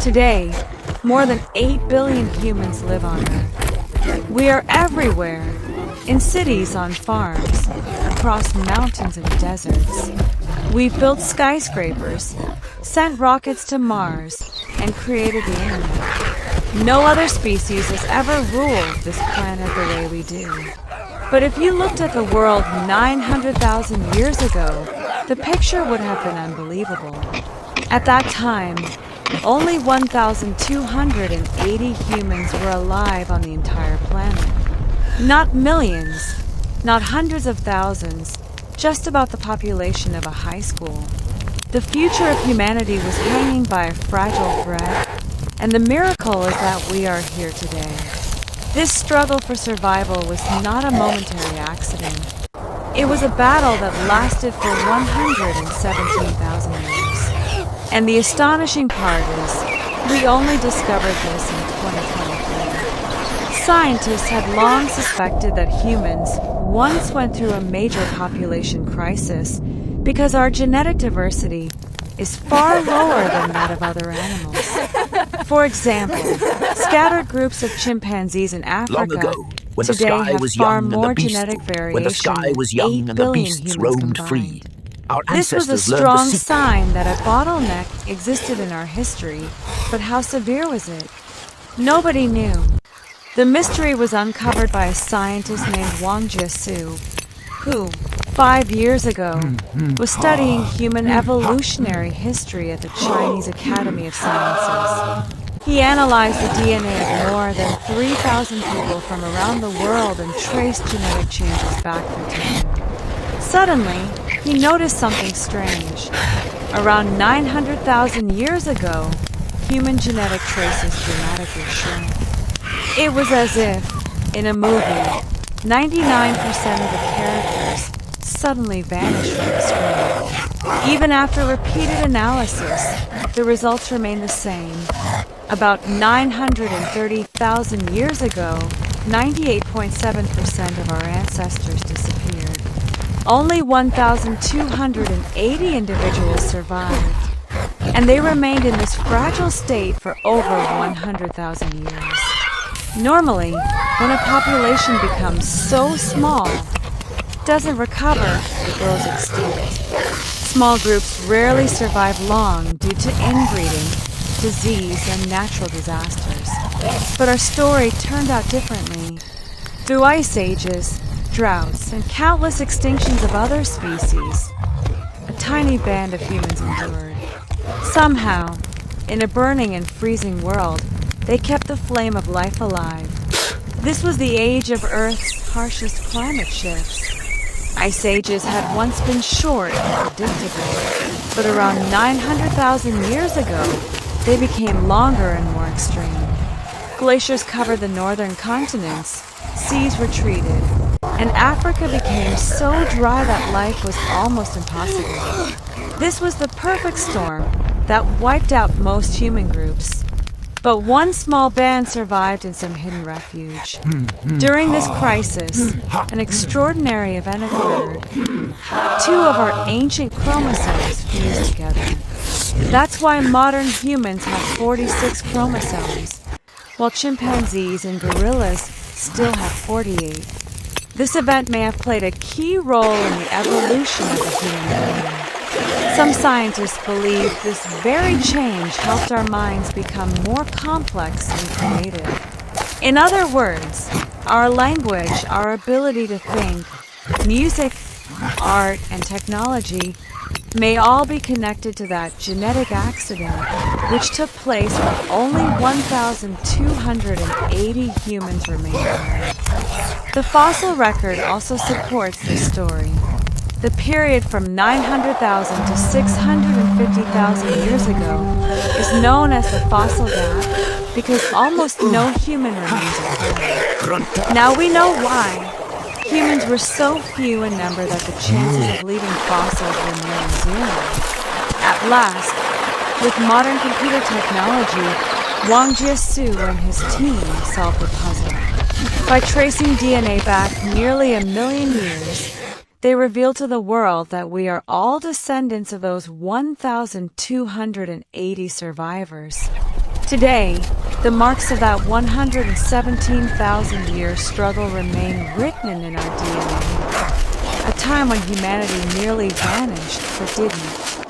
Today, more than 8 billion humans live on Earth. We are everywhere, in cities, on farms, across mountains and deserts. We've built skyscrapers, sent rockets to Mars, and created the internet. No other species has ever ruled this planet the way we do. But if you looked at the world 900,000 years ago, the picture would have been unbelievable. At that time, only 1,280 humans were alive on the entire planet. Not millions, not hundreds of thousands, just about the population of a high school. The future of humanity was hanging by a fragile thread, and the miracle is that we are here today. This struggle for survival was not a momentary accident. It was a battle that lasted for 117,000 years. And the astonishing part is, we only discovered this in 2023. Scientists had long suspected that humans once went through a major population crisis because our genetic diversity is far lower than that of other animals. For example, scattered groups of chimpanzees in Africa today have far more genetic variation than 8 billion humans combined. This was a strong sign that a bottleneck existed in our history, but how severe was it? Nobody knew. The mystery was uncovered by a scientist named Wang Jiasu, who, 5 years ago, was studying human evolutionary history at the Chinese Academy of Sciences. He analyzed the DNA of more than 3,000 people from around the world and traced genetic changes back through time. Suddenly, he noticed something strange. Around 900,000 years ago, human genetic traces dramatically shrank. It was as if, in a movie, 99% of the characters suddenly vanished from the screen. Even after repeated analysis, the results remained the same. About 930,000 years ago, 98.7% of our ancestors disappeared. Only 1,280 individuals survived, and they remained in this fragile state for over 100,000 years. Normally, when a population becomes so small, it doesn't recover, it grows extinct. Small groups rarely survive long due to inbreeding, disease, and natural disasters. But our story turned out differently. Through ice ages, droughts, and countless extinctions of other species, a tiny band of humans endured. Somehow, in a burning and freezing world, they kept the flame of life alive. This was the age of Earth's harshest climate shifts. Ice ages had once been short and predictable, but around 900,000 years ago, they became longer and more extreme. Glaciers covered the northern continents, seas retreated, and Africa became so dry that life was almost impossible. This was the perfect storm that wiped out most human groups. But one small band survived in some hidden refuge. During this crisis, an extraordinary event occurred. 2 of our ancient chromosomes fused together. That's why modern humans have 46 chromosomes, while chimpanzees and gorillas still have 48. This event may have played a key role in the evolution of the human brain. Some scientists believe this very change helped our minds become more complex and creative. In other words, our language, our ability to think, music, art, and technology may all be connected to that genetic accident which took place when only 1,280 humans remained alive. The fossil record also supports this story. The period from 900,000 to 650,000 years ago is known as the fossil gap because almost no human remains alive. Now we know why. Humans were so few in number that the chances of leaving fossils were nearly zero. At last, with modern computer technology, Wang Jiasu and his team solved the puzzle. By tracing DNA back nearly 1 million years, They reveal to the world that we are all descendants of those 1,280 survivors. Today, the marks of that 117,000-year struggle remain written in our DNA, a time when humanity nearly vanished but didn't.